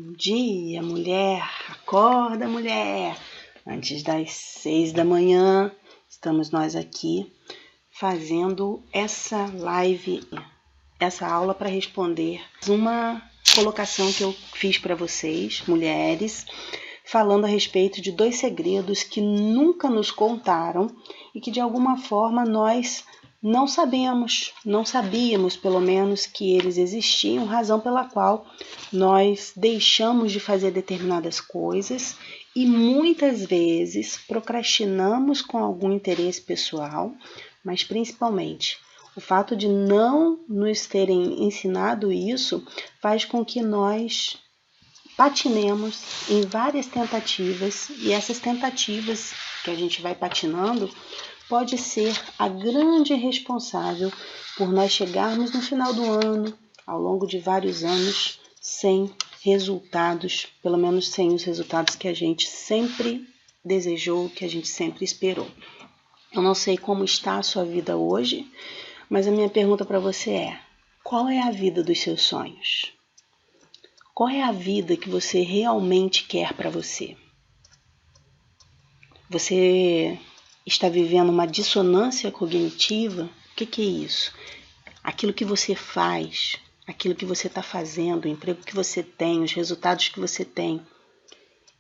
Bom dia, mulher, acorda, mulher. Antes das 6 da manhã, estamos nós aqui fazendo essa live, essa aula para responder uma colocação que eu fiz para vocês, mulheres, falando a respeito de 2 segredos que nunca nos contaram e que de alguma forma nós não sabíamos pelo menos que eles existiam, razão pela qual nós deixamos de fazer determinadas coisas e muitas vezes procrastinamos com algum interesse pessoal, mas principalmente o fato de não nos terem ensinado isso faz com que nós patinemos em várias tentativas e essas tentativas que a gente vai patinando pode ser a grande responsável por nós chegarmos no final do ano, ao longo de vários anos, sem resultados, pelo menos sem os resultados que a gente sempre desejou, que a gente sempre esperou. Eu não sei como está a sua vida hoje, mas a minha pergunta para você é: qual é a vida dos seus sonhos? Qual é a vida que você realmente quer para você? Você está vivendo uma dissonância cognitiva? O que é isso? Aquilo que você faz, aquilo que você está fazendo, o emprego que você tem, os resultados que você tem,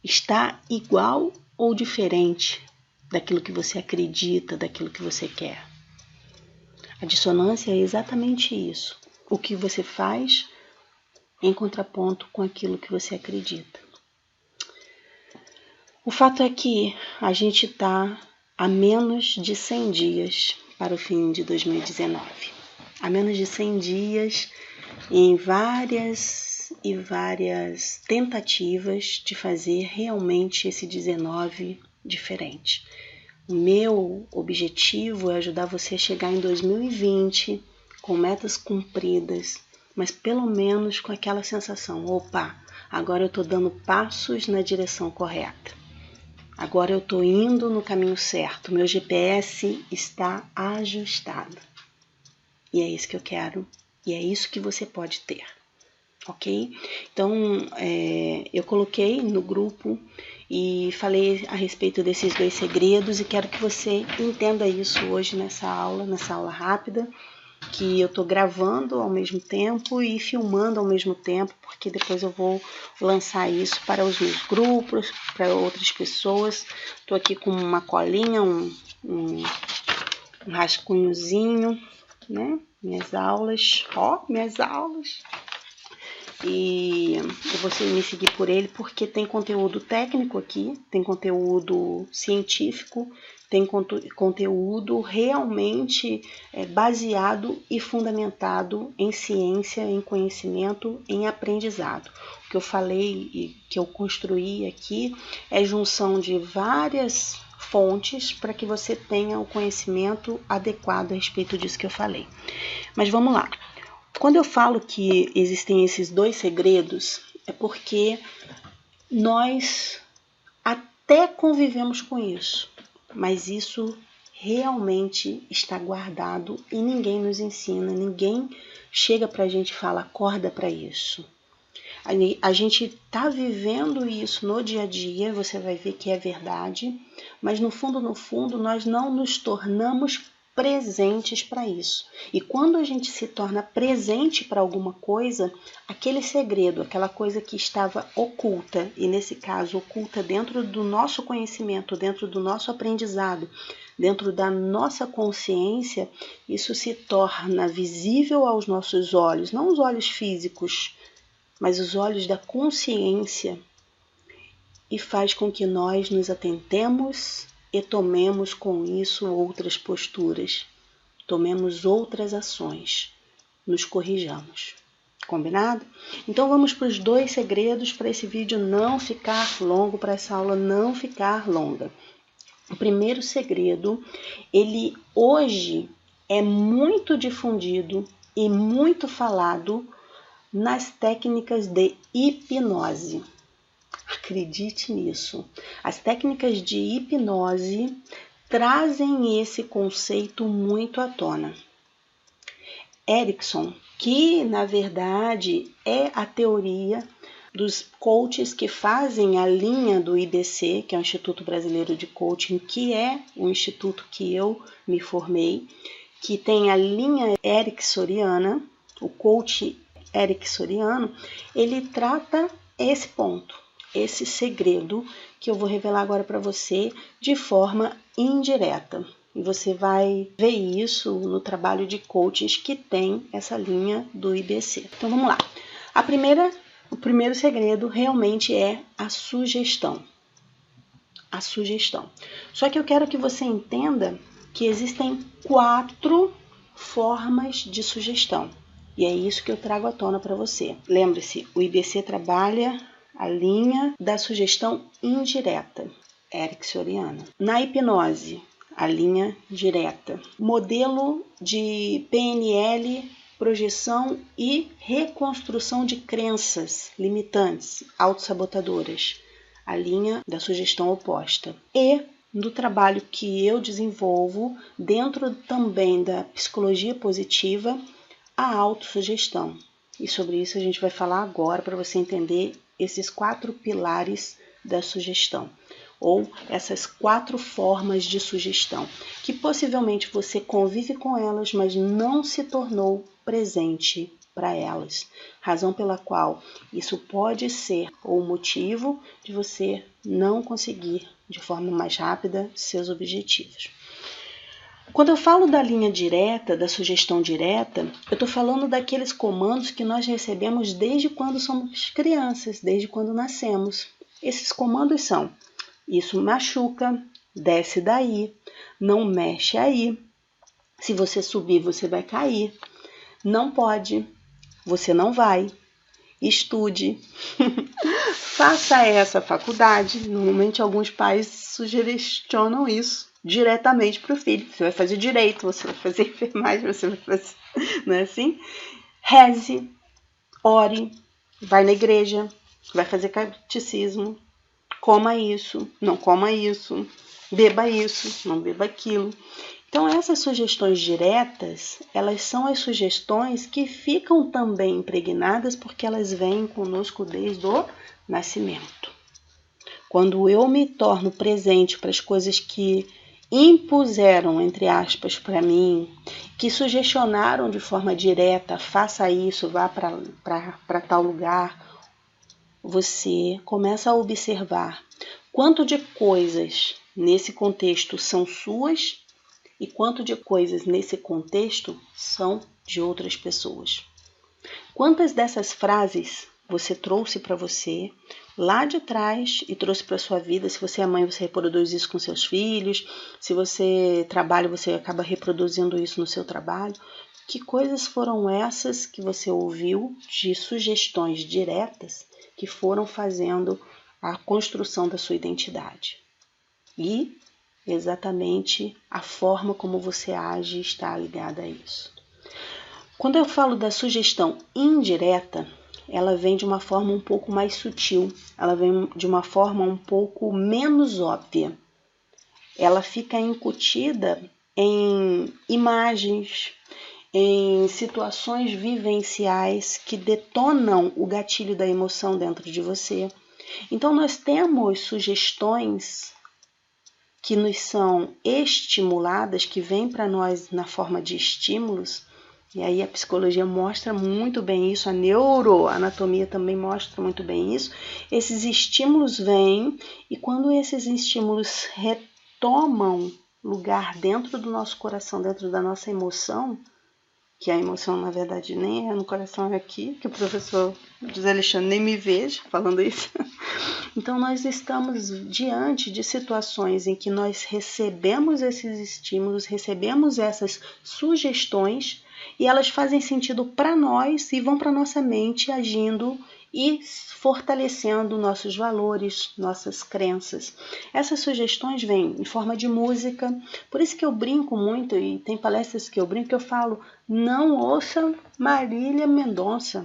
está igual ou diferente daquilo que você acredita, daquilo que você quer? A dissonância é exatamente isso. O que você faz em contraponto com aquilo que você acredita. O fato é que a gente está a menos de 100 dias para o fim de 2019. A menos de 100 dias em várias tentativas de fazer realmente esse 19 diferente. O meu objetivo é ajudar você a chegar em 2020 com metas cumpridas, mas pelo menos com aquela sensação: opa, agora eu estou dando passos na direção correta. Agora eu estou indo no caminho certo, meu GPS está ajustado. E é isso que eu quero, e é isso que você pode ter, ok? Então, eu coloquei no grupo e falei a respeito desses 2 segredos e quero que você entenda isso hoje nessa aula rápida, que eu estou gravando ao mesmo tempo e filmando ao mesmo tempo, porque depois eu vou lançar isso para os meus grupos, para outras pessoas. Estou aqui com uma colinha, um rascunhozinho, né? Minhas aulas, minhas aulas. E você me seguir por ele porque tem conteúdo técnico aqui, tem conteúdo científico, tem conteúdo realmente baseado e fundamentado em ciência, em conhecimento, em aprendizado. O que eu falei e que eu construí aqui é junção de várias fontes para que você tenha o conhecimento adequado a respeito disso que eu falei. Mas vamos lá. Quando eu falo que existem esses 2 segredos, é porque nós até convivemos com isso, mas isso realmente está guardado e ninguém nos ensina, ninguém chega pra gente e fala: acorda para isso. A gente está vivendo isso no dia a dia, você vai ver que é verdade, mas no fundo, nós não nos tornamos presentes para isso. E quando a gente se torna presente para alguma coisa, aquele segredo, aquela coisa que estava oculta, e nesse caso oculta dentro do nosso conhecimento, dentro do nosso aprendizado, dentro da nossa consciência, isso se torna visível aos nossos olhos, não os olhos físicos, mas os olhos da consciência, e faz com que nós nos atentemos e tomemos com isso outras posturas, tomemos outras ações, nos corrijamos. Combinado? Então vamos para os 2 segredos para esse vídeo não ficar longo, para essa aula não ficar longa. O primeiro segredo, ele hoje é muito difundido e muito falado nas técnicas de hipnose. Acredite nisso. As técnicas de hipnose trazem esse conceito muito à tona. Erickson, que na verdade é a teoria dos coaches que fazem a linha do IBC, que é o Instituto Brasileiro de Coaching, que é o instituto que eu me formei, que tem a linha ericksoniana, o coach ericksoniano, ele trata esse ponto, esse segredo que eu vou revelar agora para você de forma indireta. E você vai ver isso no trabalho de coaches que tem essa linha do IBC. Então vamos lá. O primeiro segredo realmente é a sugestão. A sugestão. Só que eu quero que você entenda que existem 4 formas de sugestão. E é isso que eu trago à tona para você. Lembre-se, o IBC trabalha a linha da sugestão indireta, ericksoniana. Na hipnose, a linha direta. Modelo de PNL, projeção e reconstrução de crenças limitantes, autossabotadoras, a linha da sugestão oposta. E do trabalho que eu desenvolvo dentro também da psicologia positiva, a autossugestão. E sobre isso a gente vai falar agora para você entender esses 4 pilares da sugestão, ou essas 4 formas de sugestão, que possivelmente você convive com elas, mas não se tornou presente para elas. Razão pela qual isso pode ser o motivo de você não conseguir de forma mais rápida seus objetivos. Quando eu falo da linha direta, da sugestão direta, eu estou falando daqueles comandos que nós recebemos desde quando somos crianças, desde quando nascemos. Esses comandos são: isso machuca, desce daí, não mexe aí, se você subir você vai cair, não pode, você não vai, estude, faça essa faculdade. Normalmente alguns pais sugestionam isso diretamente para o filho. Você vai fazer direito, você vai fazer enfermagem, você vai fazer, não é assim? Reze, ore, vai na igreja, vai fazer catecismo, coma isso, não coma isso, beba isso, não beba aquilo. Então essas sugestões diretas, elas são as sugestões que ficam também impregnadas porque elas vêm conosco desde o nascimento. Quando eu me torno presente para as coisas que impuseram, entre aspas, para mim, que sugestionaram de forma direta, faça isso, vá para tal lugar, você começa a observar quanto de coisas nesse contexto são suas e quanto de coisas nesse contexto são de outras pessoas. Quantas dessas frases você trouxe para você lá de trás e trouxe para a sua vida? Se você é mãe, você reproduz isso com seus filhos. Se você trabalha, você acaba reproduzindo isso no seu trabalho. Que coisas foram essas que você ouviu de sugestões diretas que foram fazendo a construção da sua identidade? E exatamente a forma como você age está ligada a isso. Quando eu falo da sugestão indireta, ela vem de uma forma um pouco mais sutil, ela vem de uma forma um pouco menos óbvia. Ela fica incutida em imagens, em situações vivenciais que detonam o gatilho da emoção dentro de você. Então nós temos sugestões que nos são estimuladas, que vêm para nós na forma de estímulos, e aí a psicologia mostra muito bem isso, a neuroanatomia também mostra muito bem isso. Esses estímulos vêm, e quando esses estímulos retomam lugar dentro do nosso coração, dentro da nossa emoção, que a emoção na verdade nem é no coração, é aqui, que o professor José Alexandre nem me veja falando isso. Então nós estamos diante de situações em que nós recebemos esses estímulos, recebemos essas sugestões e elas fazem sentido para nós e vão para nossa mente agindo e fortalecendo nossos valores, nossas crenças. Essas sugestões vêm em forma de música, por isso que eu brinco muito, e tem palestras que eu brinco, que eu falo: não ouça Marília Mendonça.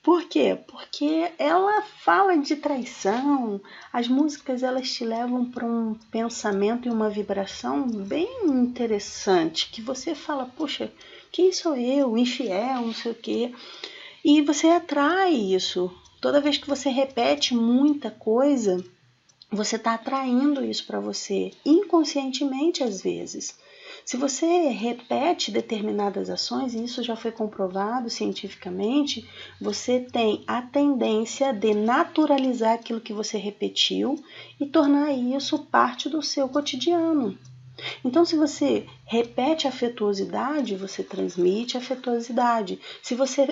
Por quê? Porque ela fala de traição, as músicas elas te levam para um pensamento e uma vibração bem interessante, que você fala: poxa, quem sou eu, infiel, não sei o quê. E você atrai isso. Toda vez que você repete muita coisa, você está atraindo isso para você, inconscientemente às vezes. Se você repete determinadas ações, e isso já foi comprovado cientificamente, você tem a tendência de naturalizar aquilo que você repetiu e tornar isso parte do seu cotidiano. Então, se você repete afetuosidade, você transmite afetuosidade. Se você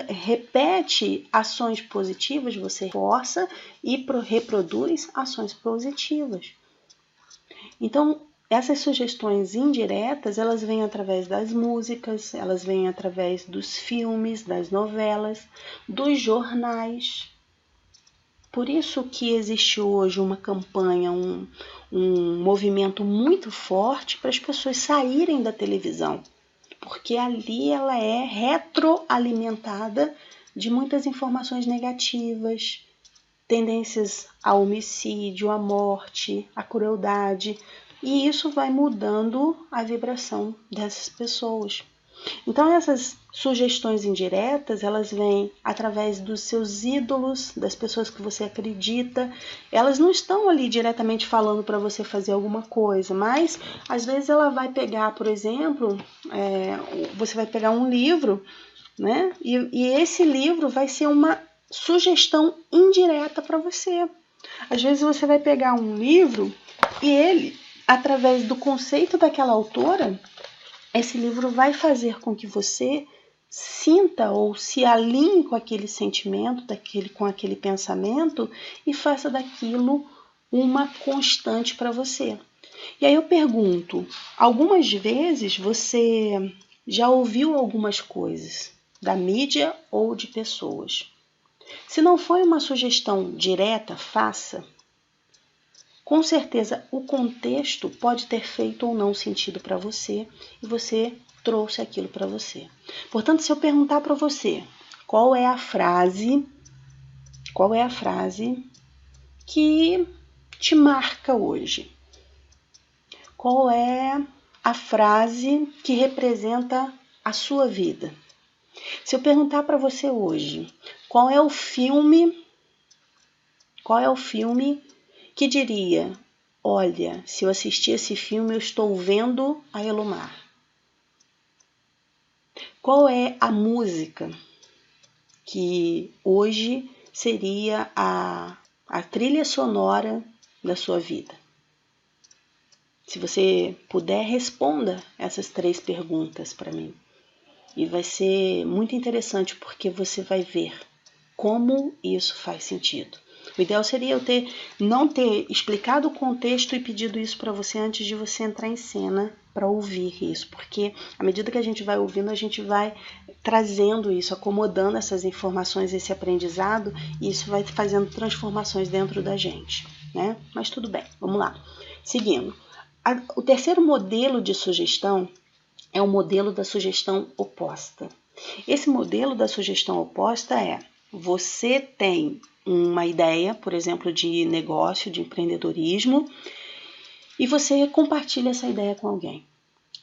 repete ações positivas, você força e reproduz ações positivas. Então, essas sugestões indiretas, elas vêm através das músicas, elas vêm através dos filmes, das novelas, dos jornais. Por isso que existe hoje uma campanha, um movimento muito forte para as pessoas saírem da televisão, porque ali ela é retroalimentada de muitas informações negativas, tendências ao homicídio, à morte, à crueldade, e isso vai mudando a vibração dessas pessoas. Então essas sugestões indiretas, elas vêm através dos seus ídolos, das pessoas que você acredita. Elas não estão ali diretamente falando para você fazer alguma coisa, mas às vezes ela vai pegar, por exemplo, você vai pegar um livro, né? E esse livro vai ser uma sugestão indireta para você. Às vezes você vai pegar um livro e ele, através do conceito daquela autora, esse livro vai fazer com que você sinta ou se alinhe com aquele sentimento, com aquele pensamento e faça daquilo uma constante para você. E aí eu pergunto, algumas vezes você já ouviu algumas coisas da mídia ou de pessoas. Se não foi uma sugestão direta, faça. Com certeza, o contexto pode ter feito ou não sentido para você e você trouxe aquilo para você. Portanto, se eu perguntar para você qual é a frase que te marca hoje? Qual é a frase que representa a sua vida? Se eu perguntar para você hoje, qual é o filme que diria: olha, se eu assistir esse filme, eu estou vendo a Elomar? Qual é a música que hoje seria a trilha sonora da sua vida? Se você puder, responda essas 3 perguntas para mim. E vai ser muito interessante porque você vai ver como isso faz sentido. O ideal seria eu não ter explicado o contexto e pedido isso para você antes de você entrar em cena para ouvir isso, porque à medida que a gente vai ouvindo, a gente vai trazendo isso, acomodando essas informações, esse aprendizado, e isso vai fazendo transformações dentro da gente, né? Mas tudo bem, vamos lá. Seguindo, o terceiro modelo de sugestão é o modelo da sugestão oposta. Esse modelo da sugestão oposta é: você tem uma ideia, por exemplo, de negócio, de empreendedorismo, e você compartilha essa ideia com alguém.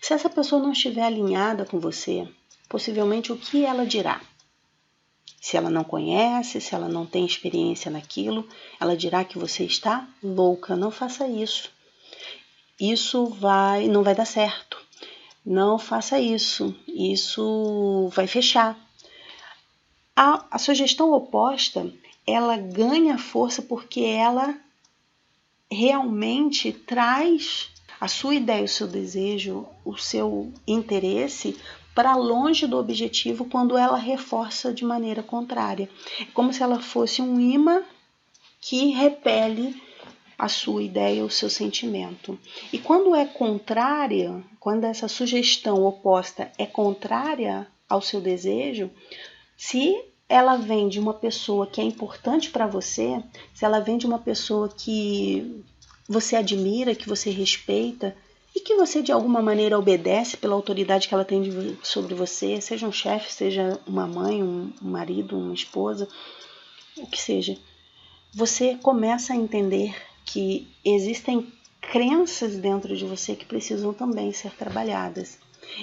Se essa pessoa não estiver alinhada com você, possivelmente o que ela dirá? Se ela não conhece, se ela não tem experiência naquilo, ela dirá que você está louca, não faça isso. Isso não vai dar certo. Não faça isso, isso vai fechar. A sugestão oposta, ela ganha força porque ela realmente traz a sua ideia, o seu desejo, o seu interesse para longe do objetivo quando ela reforça de maneira contrária. É como se ela fosse um imã que repele a sua ideia, o seu sentimento. E quando é contrária, quando essa sugestão oposta é contrária ao seu desejo, se ela vem de uma pessoa que é importante para você, se ela vem de uma pessoa que você admira, que você respeita e que você de alguma maneira obedece pela autoridade que ela tem sobre você, seja um chefe, seja uma mãe, um marido, uma esposa, o que seja, você começa a entender que existem crenças dentro de você que precisam também ser trabalhadas.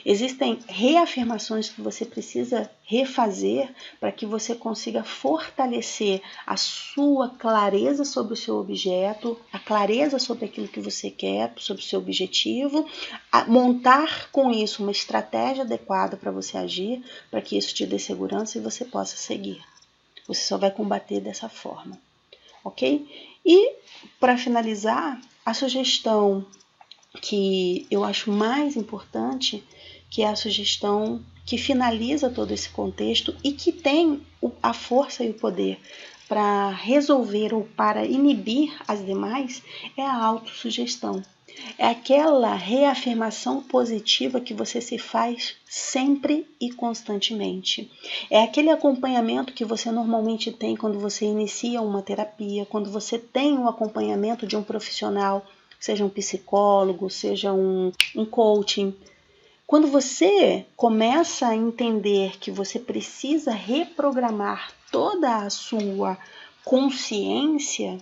Existem reafirmações que você precisa refazer para que você consiga fortalecer a sua clareza sobre o seu objeto, a clareza sobre aquilo que você quer, sobre o seu objetivo, montar com isso uma estratégia adequada para você agir, para que isso te dê segurança e você possa seguir. Você só vai combater dessa forma, ok? E para finalizar, a sugestão que eu acho mais importante, que é a sugestão que finaliza todo esse contexto e que tem a força e o poder para resolver ou para inibir as demais, é a autossugestão. É aquela reafirmação positiva que você se faz sempre e constantemente. É aquele acompanhamento que você normalmente tem quando você inicia uma terapia, quando você tem o acompanhamento de um profissional, seja um psicólogo, seja um coaching. Quando você começa a entender que você precisa reprogramar toda a sua consciência,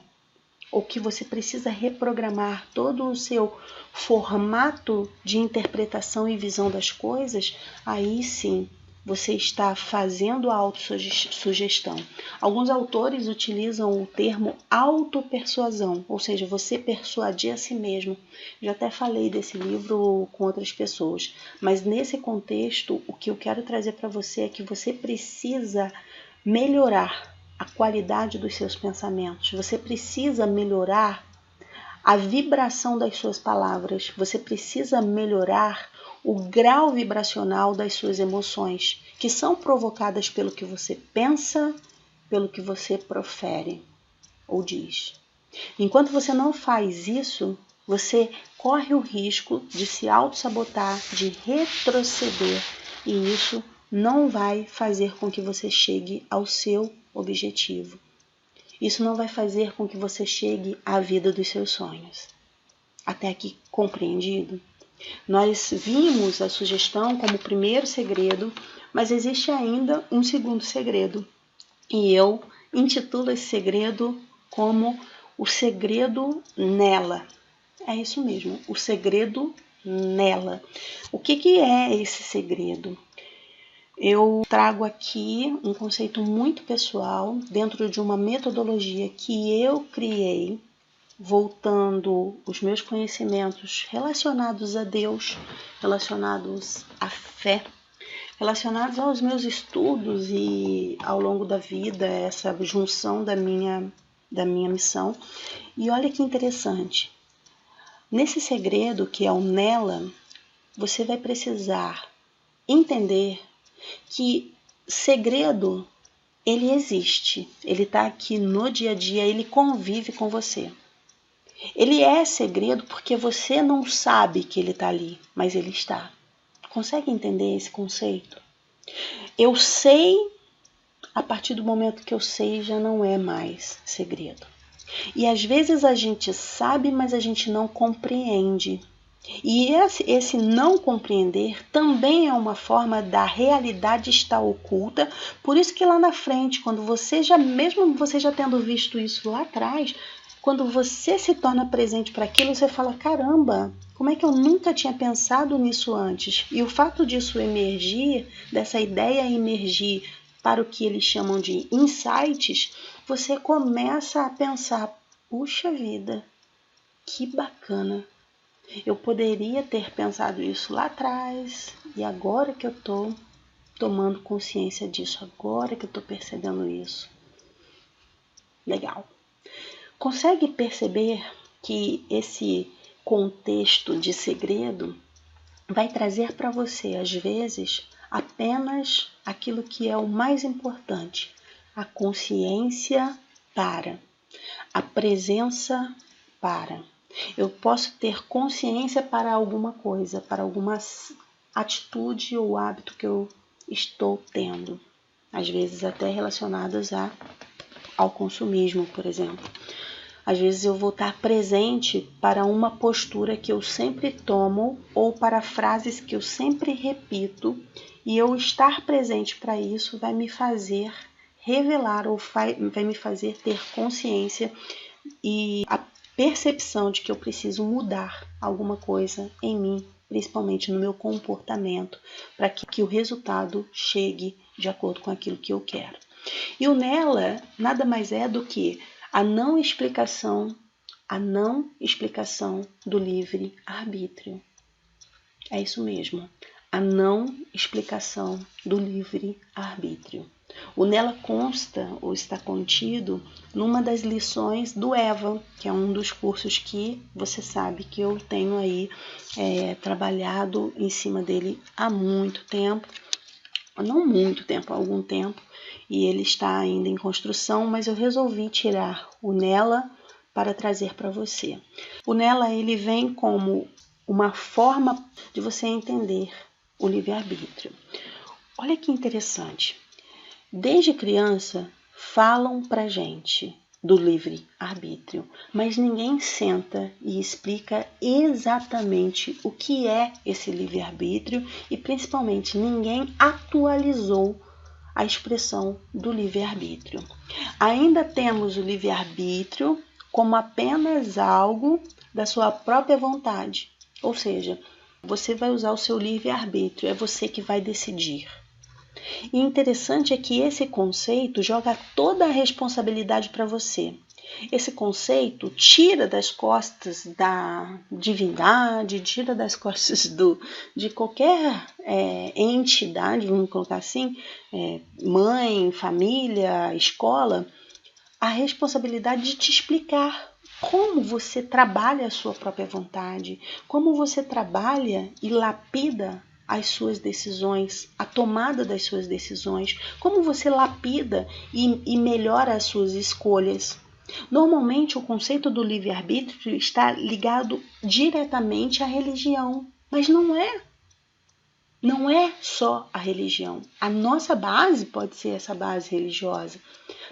ou que você precisa reprogramar todo o seu formato de interpretação e visão das coisas, aí sim você está fazendo a autossugestão. Alguns autores utilizam o termo autopersuasão, ou seja, você persuadir a si mesmo. Já até falei desse livro com outras pessoas, mas nesse contexto, o que eu quero trazer para você é que você precisa melhorar a qualidade dos seus pensamentos. Você precisa melhorar a vibração das suas palavras. Você precisa melhorar o grau vibracional das suas emoções, que são provocadas pelo que você pensa, pelo que você profere ou diz. Enquanto você não faz isso, você corre o risco de se auto-sabotar, de retroceder, e isso não vai fazer com que você chegue ao seu objetivo. Isso não vai fazer com que você chegue à vida dos seus sonhos. Até aqui compreendido? Nós vimos a sugestão como o primeiro segredo, mas existe ainda um segundo segredo. E eu intitulo esse segredo como o segredo nela. É isso mesmo, o segredo nela. O que é esse segredo? Eu trago aqui um conceito muito pessoal dentro de uma metodologia que eu criei, voltando os meus conhecimentos relacionados a Deus, relacionados à fé, relacionados aos meus estudos e ao longo da vida, essa junção da minha missão. E olha que interessante, nesse segredo que é o nela, você vai precisar entender que segredo, ele existe, ele está aqui no dia a dia, ele convive com você. Ele é segredo porque você não sabe que ele está ali, mas ele está. Consegue entender esse conceito? Eu sei, a partir do momento que eu sei, já não é mais segredo. E às vezes a gente sabe, mas a gente não compreende. E esse não compreender também é uma forma da realidade estar oculta. Por isso que lá na frente, quando você já, mesmo você já tendo visto isso lá atrás, quando você se torna presente para aquilo, você fala, caramba, como é que eu nunca tinha pensado nisso antes? E o fato disso emergir, dessa ideia emergir para o que eles chamam de insights, você começa a pensar, puxa vida, que bacana. Eu poderia ter pensado isso lá atrás, e agora que eu estou tomando consciência disso, agora que eu estou percebendo isso. Legal. Consegue perceber que esse contexto de segredo vai trazer para você, às vezes, apenas aquilo que é o mais importante, a consciência para, a presença para. Eu posso ter consciência para alguma coisa, para alguma atitude ou hábito que eu estou tendo, às vezes até relacionadas ao consumismo, por exemplo. Às vezes eu vou estar presente para uma postura que eu sempre tomo ou para frases que eu sempre repito, e eu estar presente para isso vai me fazer revelar ou vai me fazer ter consciência e a percepção de que eu preciso mudar alguma coisa em mim principalmente no meu comportamento, para que o resultado chegue de acordo com aquilo que eu quero. E o nela nada mais é do que a não explicação do livre-arbítrio. É isso mesmo, a não explicação do livre-arbítrio. O nela consta ou está contido numa das lições do EVA, que é um dos cursos que você sabe que eu tenho aí trabalhado em cima dele há muito tempo. Não muito tempo, há algum tempo, e ele está ainda em construção, mas eu resolvi tirar o nela para trazer para você. O nela ele vem como uma forma de você entender o livre-arbítrio. Olha que interessante. Desde criança falam pra gente do livre-arbítrio, mas ninguém senta e explica exatamente o que é esse livre-arbítrio e principalmente ninguém atualizou a expressão do livre-arbítrio. Ainda temos o livre-arbítrio como apenas algo da sua própria vontade, ou seja, você vai usar o seu livre-arbítrio, é você que vai decidir. E interessante é que esse conceito joga toda a responsabilidade para você. Esse conceito tira das costas da divindade, tira das costas de qualquer entidade, vamos colocar assim, mãe, família, escola, a responsabilidade de te explicar como você trabalha a sua própria vontade, como você trabalha e lapida as suas decisões, a tomada das suas decisões, como você lapida e melhora as suas escolhas. Normalmente o conceito do livre-arbítrio está ligado diretamente à religião, mas não é. Não é só a religião. A nossa base pode ser essa base religiosa,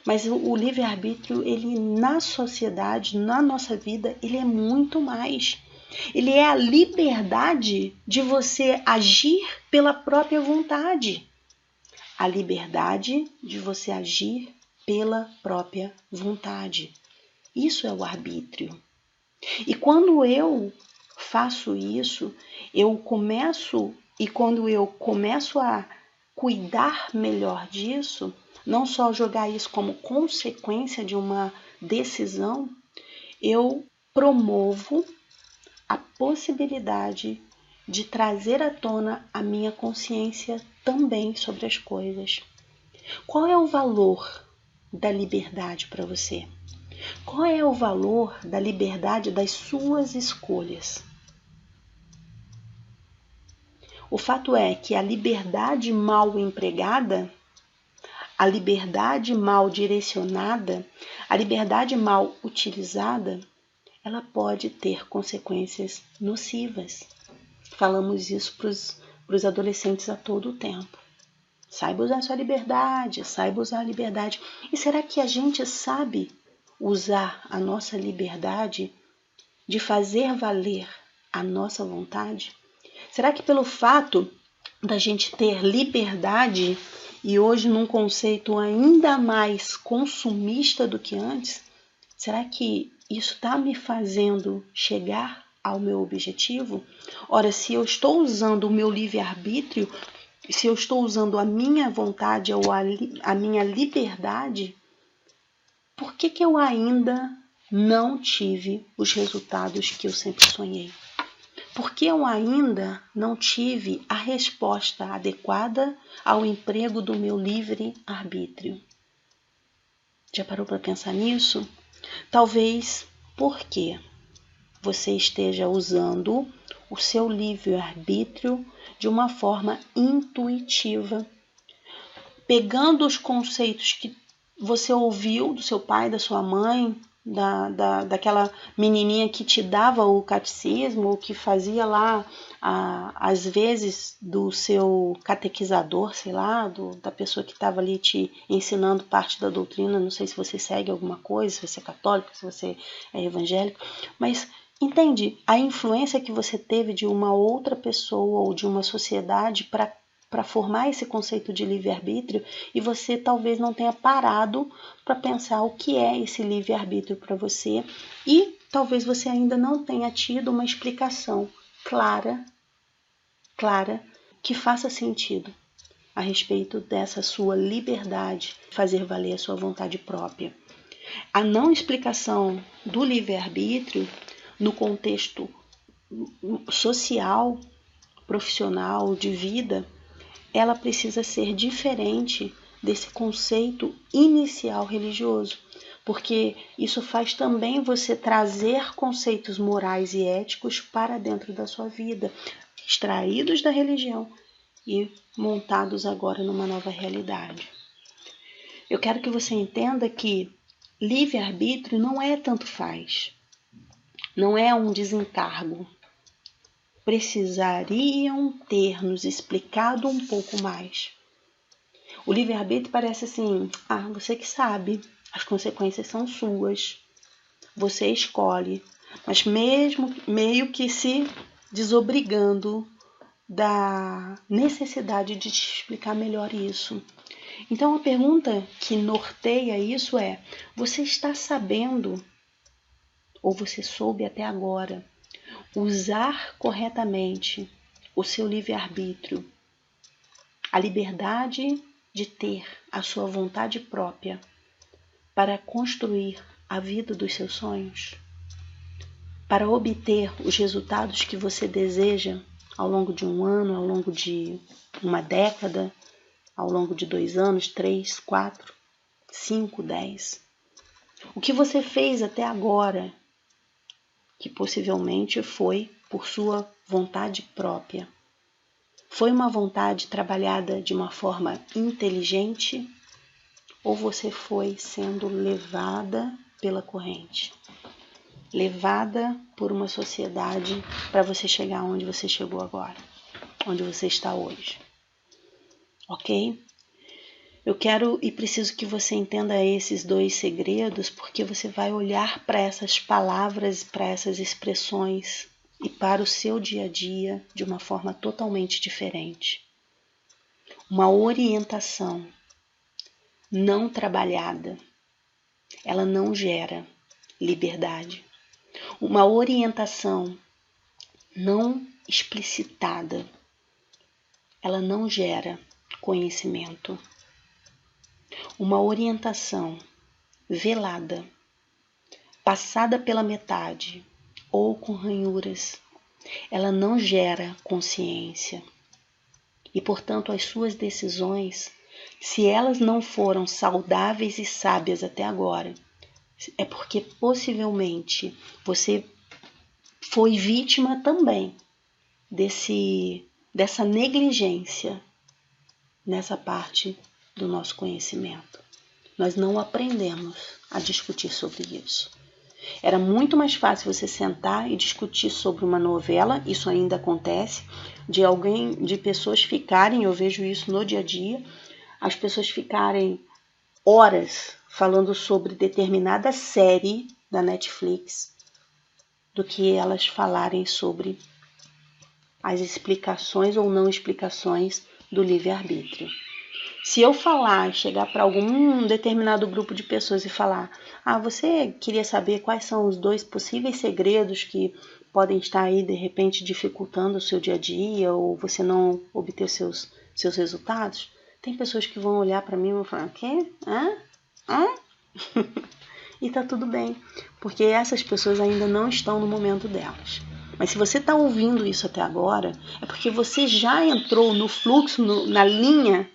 mas o livre-arbítrio, ele na sociedade, na nossa vida, ele é muito mais. Ele é a liberdade de você agir pela própria vontade. A liberdade de você agir pela própria vontade. Isso é o arbítrio. E quando eu faço isso, quando eu começo a cuidar melhor disso, não só jogar isso como consequência de uma decisão, eu promovo a possibilidade de trazer à tona a minha consciência também sobre as coisas. Qual é o valor da liberdade para você? Qual é o valor da liberdade das suas escolhas? O fato é que a liberdade mal empregada, a liberdade mal direcionada, a liberdade mal utilizada, ela pode ter consequências nocivas. Falamos isso para os adolescentes a todo o tempo. Saiba usar sua liberdade, saiba usar a liberdade. E será que a gente sabe usar a nossa liberdade de fazer valer a nossa vontade? Será que pelo fato da gente ter liberdade e hoje num conceito ainda mais consumista do que antes, será que isso está me fazendo chegar ao meu objetivo? Ora, se eu estou usando o meu livre-arbítrio, se eu estou usando a minha vontade ou a minha liberdade, por que eu ainda não tive os resultados que eu sempre sonhei? Por que eu ainda não tive a resposta adequada ao emprego do meu livre-arbítrio? Já parou para pensar nisso? Talvez porque você esteja usando o seu livre-arbítrio de uma forma intuitiva, pegando os conceitos que você ouviu do seu pai, da sua mãe, daquela menininha que te dava o catecismo, ou que fazia lá, às vezes, do seu catequizador, sei lá, da pessoa que estava ali te ensinando parte da doutrina. Não sei se você segue alguma coisa, se você é católico, se você é evangélico, mas entende a influência que você teve de uma outra pessoa ou de uma sociedade para formar esse conceito de livre-arbítrio, e você talvez não tenha parado para pensar o que é esse livre-arbítrio para você, e talvez você ainda não tenha tido uma explicação clara clara, que faça sentido a respeito dessa sua liberdade de fazer valer a sua vontade própria. A não explicação do livre-arbítrio no contexto social, profissional, de vida, ela precisa ser diferente desse conceito inicial religioso, porque isso faz também você trazer conceitos morais e éticos para dentro da sua vida, extraídos da religião e montados agora numa nova realidade. Eu quero que você entenda que livre-arbítrio não é tanto faz, não é um desencargo. Precisariam ter nos explicado um pouco mais. O livre-arbítrio parece assim, você que sabe, as consequências são suas, você escolhe, mas mesmo meio que se desobrigando da necessidade de te explicar melhor isso. Então a pergunta que norteia isso é, você está sabendo, ou você soube até agora, usar corretamente o seu livre-arbítrio, a liberdade de ter a sua vontade própria para construir a vida dos seus sonhos, para obter os resultados que você deseja ao longo de um ano, ao longo de uma década, ao longo de 2 anos, 3, 4, 5, 10. O que você fez até agora, que possivelmente foi por sua vontade própria. Foi uma vontade trabalhada de uma forma inteligente ou você foi sendo levada pela corrente? Levada por uma sociedade para você chegar onde você chegou agora, onde você está hoje. Ok? Eu quero e preciso que você entenda esses 2 segredos, porque você vai olhar para essas palavras, para essas expressões e para o seu dia a dia de uma forma totalmente diferente. Uma orientação não trabalhada, ela não gera liberdade. Uma orientação não explicitada, ela não gera conhecimento. Uma orientação velada, passada pela metade ou com ranhuras, ela não gera consciência. E, portanto, as suas decisões, se elas não foram saudáveis e sábias até agora, é porque possivelmente você foi vítima também dessa negligência nessa parte do nosso conhecimento. Nós não aprendemos a discutir sobre isso. Era muito mais fácil você sentar e discutir sobre uma novela, isso ainda acontece, de pessoas ficarem, eu vejo isso no dia a dia, as pessoas ficarem horas falando sobre determinada série da Netflix, do que elas falarem sobre as explicações ou não explicações do livre-arbítrio. Se eu falar, chegar para algum determinado grupo de pessoas e falar, você queria saber quais são os 2 possíveis segredos que podem estar aí, de repente, dificultando o seu dia a dia ou você não obter seus resultados? Tem pessoas que vão olhar para mim e vão falar, o quê? E tá tudo bem, porque essas pessoas ainda não estão no momento delas. Mas se você está ouvindo isso até agora, é porque você já entrou no fluxo, na linha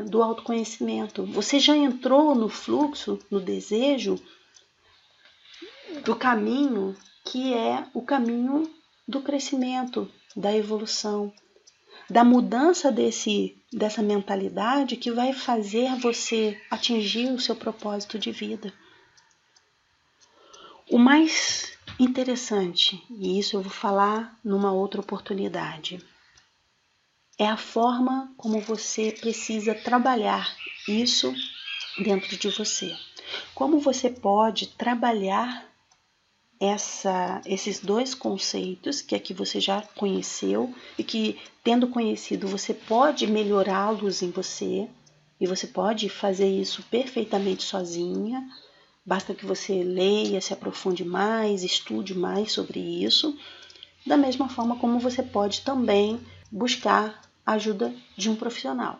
do autoconhecimento. Você já entrou no fluxo, no desejo do caminho que é o caminho do crescimento, da evolução, da mudança dessa mentalidade que vai fazer você atingir o seu propósito de vida. O mais interessante, e isso eu vou falar numa outra oportunidade, é a forma como você precisa trabalhar isso dentro de você. Como você pode trabalhar esses 2 conceitos que aqui você já conheceu e que, tendo conhecido, você pode melhorá-los em você e você pode fazer isso perfeitamente sozinha. Basta que você leia, se aprofunde mais, estude mais sobre isso da mesma forma como você pode também buscar a ajuda de um profissional.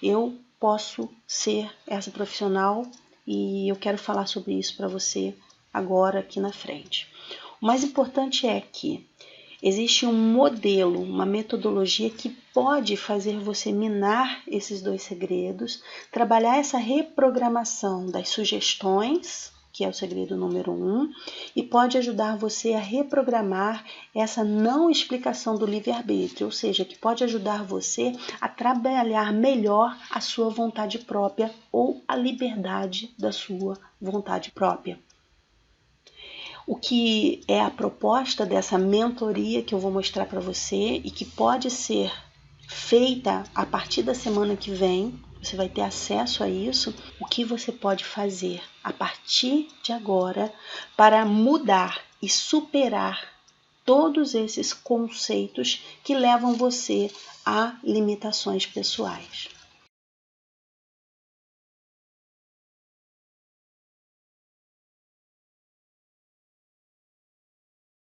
Eu posso ser essa profissional e eu quero falar sobre isso para você agora aqui na frente. O mais importante é que existe um modelo, uma metodologia que pode fazer você minar esses 2 segredos, trabalhar essa reprogramação das sugestões, que é o segredo número 1, e pode ajudar você a reprogramar essa não explicação do livre-arbítrio, ou seja, que pode ajudar você a trabalhar melhor a sua vontade própria ou a liberdade da sua vontade própria. O que é a proposta dessa mentoria que eu vou mostrar para você e que pode ser feita a partir da semana que vem, você vai ter acesso a isso, o que você pode fazer a partir de agora para mudar e superar todos esses conceitos que levam você a limitações pessoais.